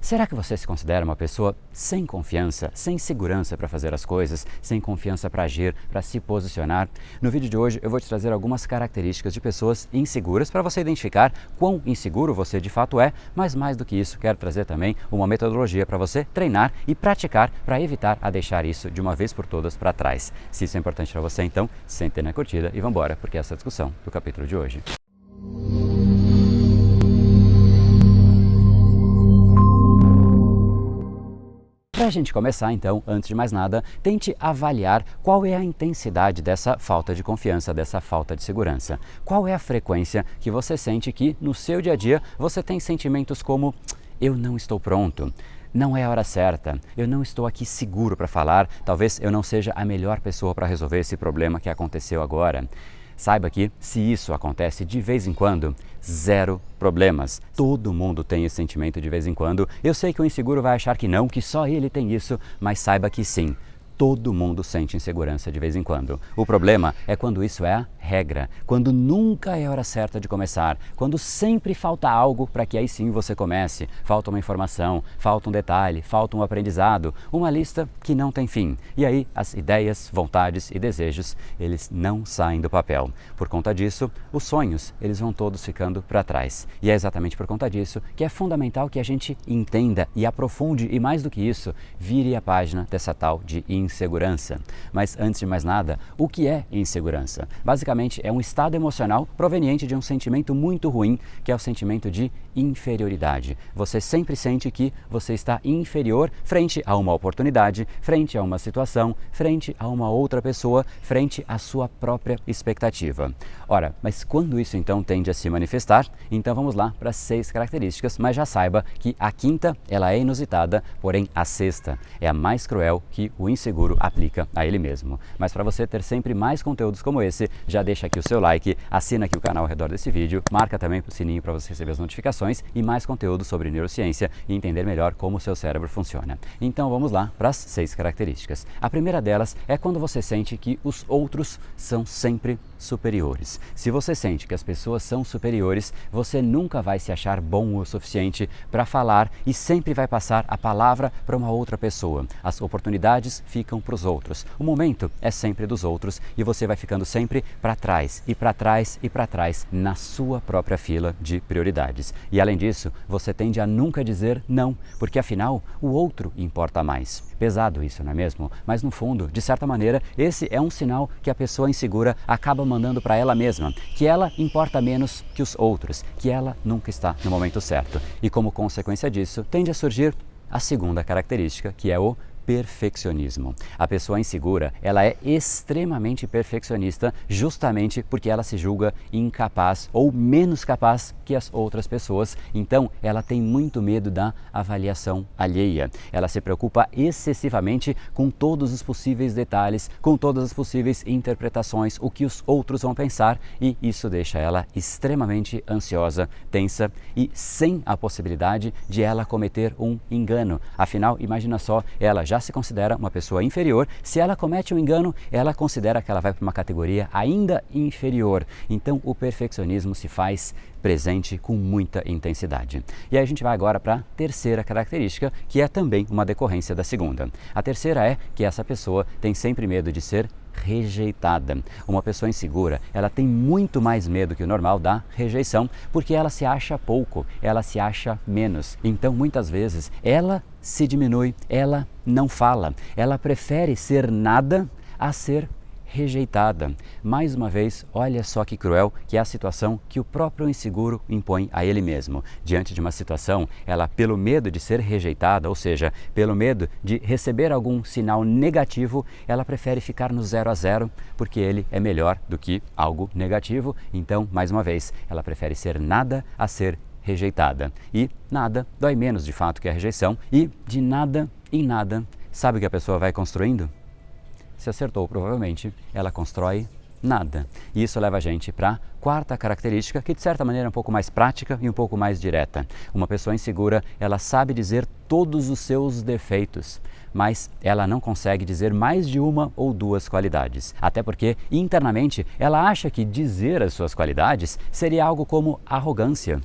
Será que você se considera uma pessoa sem confiança, sem segurança para fazer as coisas, sem confiança para agir, para se posicionar? No vídeo de hoje eu vou te trazer algumas características de pessoas inseguras para você identificar quão inseguro você de fato é, mas mais do que isso, quero trazer também uma metodologia para você treinar e praticar para evitar a deixar isso de uma vez por todas para trás. Se isso é importante para você, então sente na curtida e vambora, porque essa é a discussão do capítulo de hoje. Para a gente começar, então, antes de mais nada, tente avaliar qual é a intensidade dessa falta de confiança, dessa falta de segurança. Qual é a frequência que você sente que, no seu dia a dia, você tem sentimentos como eu não estou pronto, não é a hora certa, eu não estou aqui seguro para falar, talvez eu não seja a melhor pessoa para resolver esse problema que aconteceu agora. Saiba que, se isso acontece de vez em quando, zero problemas. Todo mundo tem esse sentimento de vez em quando. Eu sei que o inseguro vai achar que não, que só ele tem isso, mas saiba que sim. Todo mundo sente insegurança de vez em quando. O problema é quando isso é a regra, quando nunca é a hora certa de começar, quando sempre falta algo para que aí sim você comece. Falta uma informação, falta um detalhe, falta um aprendizado, uma lista que não tem fim. E aí as ideias, vontades e desejos, eles não saem do papel. Por conta disso, os sonhos, eles vão todos ficando para trás. E é exatamente por conta disso que é fundamental que a gente entenda e aprofunde e mais do que isso, vire a página dessa tal de insegurança. Mas antes de mais nada, o que é insegurança? Basicamente é um estado emocional proveniente de um sentimento muito ruim, que é o sentimento de inferioridade. Você sempre sente que você está inferior frente a uma oportunidade, frente a uma situação, frente a uma outra pessoa, frente à sua própria expectativa. Ora, mas quando isso então tende a se manifestar? Então vamos lá para 6 características, mas já saiba que a quinta ela é inusitada, porém a sexta é a mais cruel que o inseguro aplica a ele mesmo. Mas para você ter sempre mais conteúdos como esse, já deixa aqui o seu like, assina aqui o canal ao redor desse vídeo, marca também o sininho para você receber as notificações e mais conteúdo sobre neurociência e entender melhor como o seu cérebro funciona. Então vamos lá para as 6 características. A primeira delas é quando você sente que os outros são sempre superiores. Se você sente que as pessoas são superiores, você nunca vai se achar bom o suficiente para falar e sempre vai passar a palavra para uma outra pessoa. As oportunidades ficam para os outros. O momento é sempre dos outros e você vai ficando sempre para trás e para trás e para trás na sua própria fila de prioridades. E além disso, você tende a nunca dizer não, porque afinal o outro importa mais. Pesado isso, não é mesmo? Mas no fundo, de certa maneira, esse é um sinal que a pessoa insegura acaba mandando para ela mesma, que ela importa menos que os outros, que ela nunca está no momento certo. E como consequência disso, tende a surgir a segunda característica, que é o perfeccionismo. A pessoa insegura, ela é extremamente perfeccionista justamente porque ela se julga incapaz ou menos capaz que as outras pessoas. Então, ela tem muito medo da avaliação alheia. Ela se preocupa excessivamente com todos os possíveis detalhes, com todas as possíveis interpretações, o que os outros vão pensar, e isso deixa ela extremamente ansiosa, tensa e sem a possibilidade de ela cometer um engano. Afinal, imagina só, ela já se considera uma pessoa inferior. Se ela comete um engano, ela considera que ela vai para uma categoria ainda inferior. Então o perfeccionismo se faz presente com muita intensidade. E aí a gente vai agora para a terceira característica, que é também uma decorrência da segunda. A terceira é que essa pessoa tem sempre medo de ser rejeitada. Uma pessoa insegura, ela tem muito mais medo que o normal da rejeição, porque ela se acha pouco, ela se acha menos. Então, muitas vezes, ela se diminui, ela não fala, ela prefere ser nada a ser rejeitada. Mais uma vez, olha só que cruel que é a situação que o próprio inseguro impõe a ele mesmo. Diante de uma situação, ela, pelo medo de ser rejeitada, ou seja, pelo medo de receber algum sinal negativo, ela prefere ficar no 0 a 0, porque ele é melhor do que algo negativo. Então, mais uma vez, ela prefere ser nada a ser rejeitada. E nada dói menos de fato que a rejeição, e de nada em nada, sabe o que a pessoa vai construindo? Se acertou, provavelmente, ela constrói nada. E isso leva a gente para a quarta característica, que de certa maneira é um pouco mais prática e um pouco mais direta. Uma pessoa insegura, ela sabe dizer todos os seus defeitos, mas ela não consegue dizer mais de uma ou duas qualidades. Até porque, internamente, ela acha que dizer as suas qualidades seria algo como arrogância.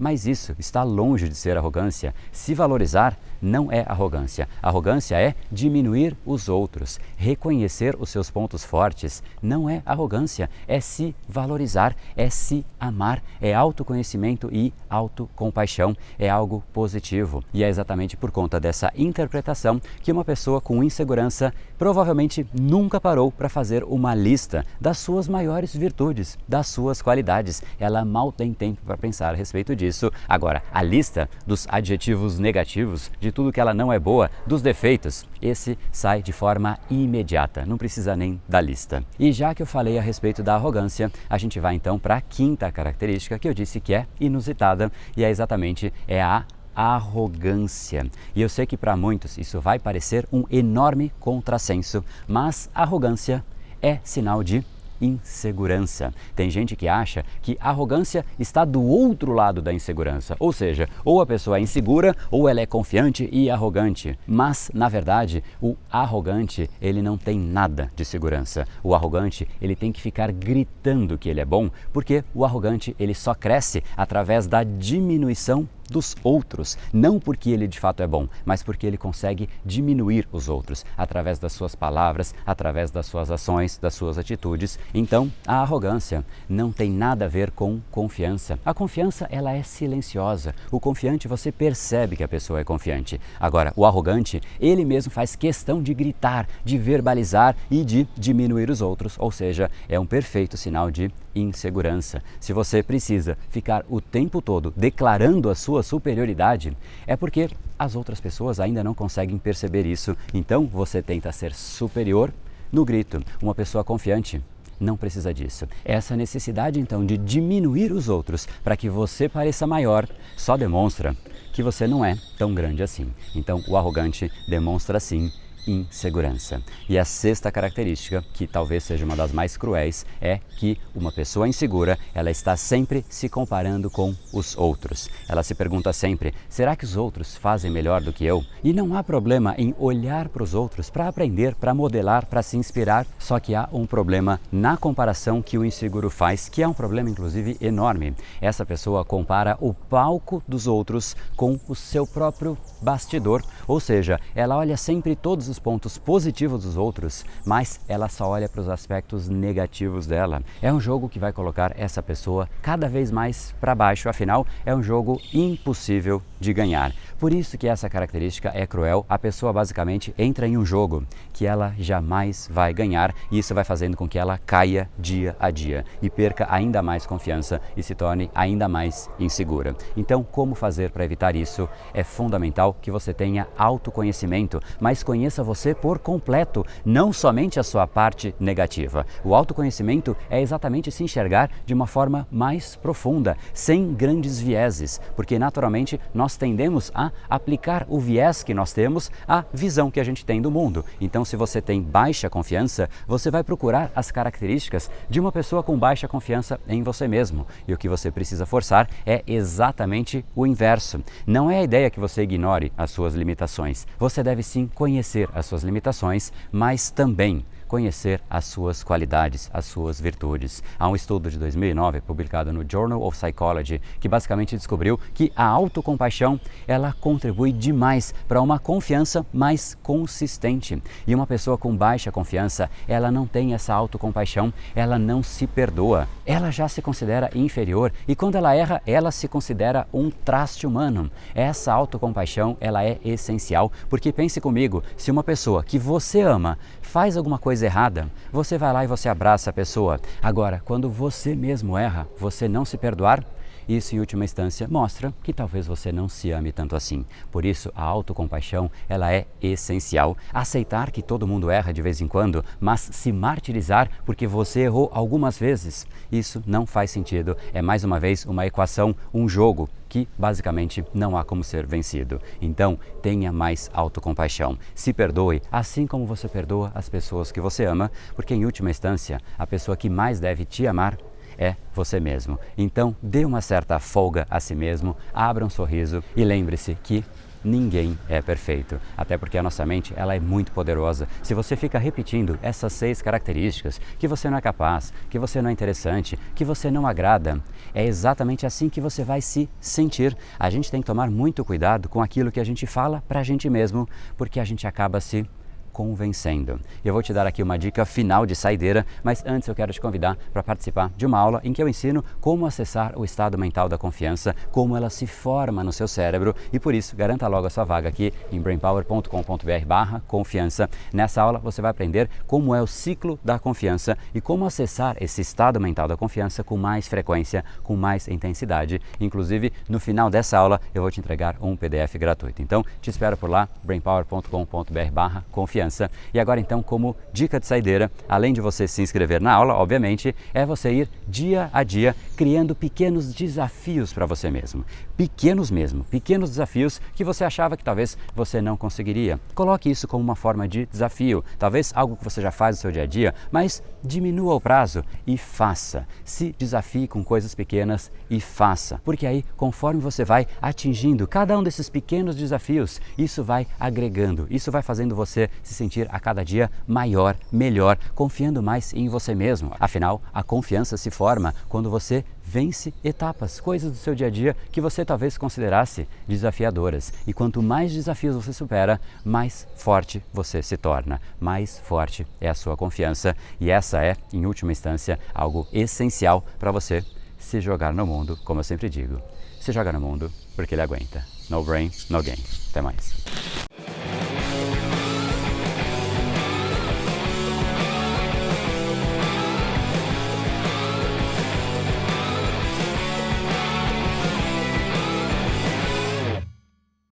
mas isso está longe de ser arrogância. Se valorizar não é arrogância. Arrogância é diminuir os outros. Reconhecer os seus pontos fortes não é arrogância, é se valorizar, é se amar, é autoconhecimento e autocompaixão, é algo positivo. E é exatamente por conta dessa interpretação que uma pessoa com insegurança provavelmente nunca parou para fazer uma lista das suas maiores virtudes, das suas qualidades. Ela mal tem tempo para pensar a respeito disso. Agora, a lista dos adjetivos negativos, de tudo que ela não é boa, dos defeitos, esse sai de forma imediata, não precisa nem da lista. E já que eu falei a respeito da arrogância, a gente vai então para a quinta característica que eu disse que é inusitada e é exatamente a arrogância. E eu sei que para muitos isso vai parecer um enorme contrassenso, mas arrogância é sinal de insegurança. Tem gente que acha que a arrogância está do outro lado da insegurança, ou seja, ou a pessoa é insegura ou ela é confiante e arrogante. Mas, na verdade, o arrogante, ele não tem nada de segurança. O arrogante, ele tem que ficar gritando que ele é bom, porque o arrogante, ele só cresce através da diminuição dos outros, não porque ele de fato é bom, mas porque ele consegue diminuir os outros através das suas palavras, através das suas ações, das suas atitudes. Então, a arrogância não tem nada a ver com confiança. A confiança, ela é silenciosa. O confiante, você percebe que a pessoa é confiante. Agora, o arrogante, ele mesmo faz questão de gritar, de verbalizar e de diminuir os outros, ou seja, é um perfeito sinal de insegurança. Se você precisa ficar o tempo todo declarando a sua superioridade, é porque as outras pessoas ainda não conseguem perceber isso. Então você tenta ser superior no grito. Uma pessoa confiante não precisa disso. Essa necessidade então de diminuir os outros para que você pareça maior só demonstra que você não é tão grande assim. Então o arrogante demonstra sim insegurança. E a sexta característica, que talvez seja uma das mais cruéis, é que uma pessoa insegura, ela está sempre se comparando com os outros. Ela se pergunta sempre, será que os outros fazem melhor do que eu? E não há problema em olhar para os outros, para aprender, para modelar, para se inspirar, só que há um problema na comparação que o inseguro faz, que é um problema inclusive enorme. Essa pessoa compara o palco dos outros com o seu próprio bastidor, ou seja, ela olha sempre todos os pontos positivos dos outros, mas ela só olha para os aspectos negativos dela. É um jogo que vai colocar essa pessoa cada vez mais para baixo, afinal, é um jogo impossível de ganhar. Por isso que essa característica é cruel. A pessoa basicamente entra em um jogo que ela jamais vai ganhar e isso vai fazendo com que ela caia dia a dia e perca ainda mais confiança e se torne ainda mais insegura. Então, como fazer para evitar isso? É fundamental que você tenha autoconhecimento, mas conheça você por completo, não somente a sua parte negativa. O autoconhecimento é exatamente se enxergar de uma forma mais profunda, sem grandes vieses, porque naturalmente nós tendemos a aplicar o viés que nós temos à visão que a gente tem do mundo. Então, se você tem baixa confiança, você vai procurar as características de uma pessoa com baixa confiança em você mesmo. E o que você precisa forçar é exatamente o inverso. Não é a ideia que você ignore as suas limitações. Você deve sim conhecer as suas limitações, mas também conhecer as suas qualidades, as suas virtudes. Há um estudo de 2009 publicado no Journal of Psychology que basicamente descobriu que a autocompaixão ela contribui demais para uma confiança mais consistente. E uma pessoa com baixa confiança, ela não tem essa autocompaixão, ela não se perdoa, ela já se considera inferior e quando ela erra, ela se considera um traste humano. Essa autocompaixão, ela é essencial, porque pense comigo, se uma pessoa que você ama faz alguma coisa errada, você vai lá e você abraça a pessoa. Agora, quando você mesmo erra, você não se perdoar, isso em última instância mostra que talvez você não se ame tanto assim. Por isso, a autocompaixão, ela é essencial. Aceitar que todo mundo erra de vez em quando, mas se martirizar porque você errou algumas vezes, isso não faz sentido. É mais uma vez uma equação, um jogo que basicamente não há como ser vencido. Então, tenha mais autocompaixão. Se perdoe, assim como você perdoa as pessoas que você ama, porque em última instância, a pessoa que mais deve te amar é você mesmo. Então, dê uma certa folga a si mesmo, abra um sorriso e lembre-se que ninguém é perfeito, até porque a nossa mente ela é muito poderosa. Se você fica repetindo essas 6 características, que você não é capaz, que você não é interessante, que você não agrada, é exatamente assim que você vai se sentir. A gente tem que tomar muito cuidado com aquilo que a gente fala para a gente mesmo, porque a gente acaba se convencendo. Eu vou te dar aqui uma dica final de saideira, mas antes eu quero te convidar para participar de uma aula em que eu ensino como acessar o estado mental da confiança, como ela se forma no seu cérebro e por isso garanta logo a sua vaga aqui em brainpower.com.br/confiança. Nessa aula você vai aprender como é o ciclo da confiança e como acessar esse estado mental da confiança com mais frequência, com mais intensidade. Inclusive, no final dessa aula eu vou te entregar um PDF gratuito. Então, te espero por lá, brainpower.com.br/confiança. E agora então, como dica de saideira, além de você se inscrever na aula, obviamente, é você ir dia a dia criando pequenos desafios para você mesmo. Pequenos mesmo, pequenos desafios que você achava que talvez você não conseguiria. Coloque isso como uma forma de desafio, talvez algo que você já faz no seu dia a dia, mas diminua o prazo e faça. Se desafie com coisas pequenas e faça, porque aí, conforme você vai atingindo cada um desses pequenos desafios, isso vai agregando, isso vai fazendo você se sentir a cada dia maior, melhor, confiando mais em você mesmo. Afinal, a confiança se forma quando você vence etapas, coisas do seu dia a dia que você talvez considerasse desafiadoras. E quanto mais desafios você supera, mais forte você se torna, mais forte é a sua confiança. E essa é, em última instância, algo essencial para você se jogar no mundo, como eu sempre digo. Se joga no mundo porque ele aguenta. No brain, no game. Até mais.